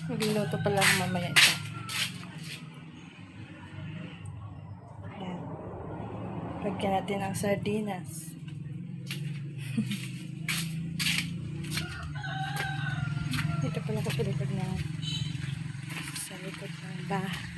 Magluluto pala ako mamaya ito. Ayan. Lagyan natin ang sardinas. Dito pala ako pilipag na sa likod ng bahay.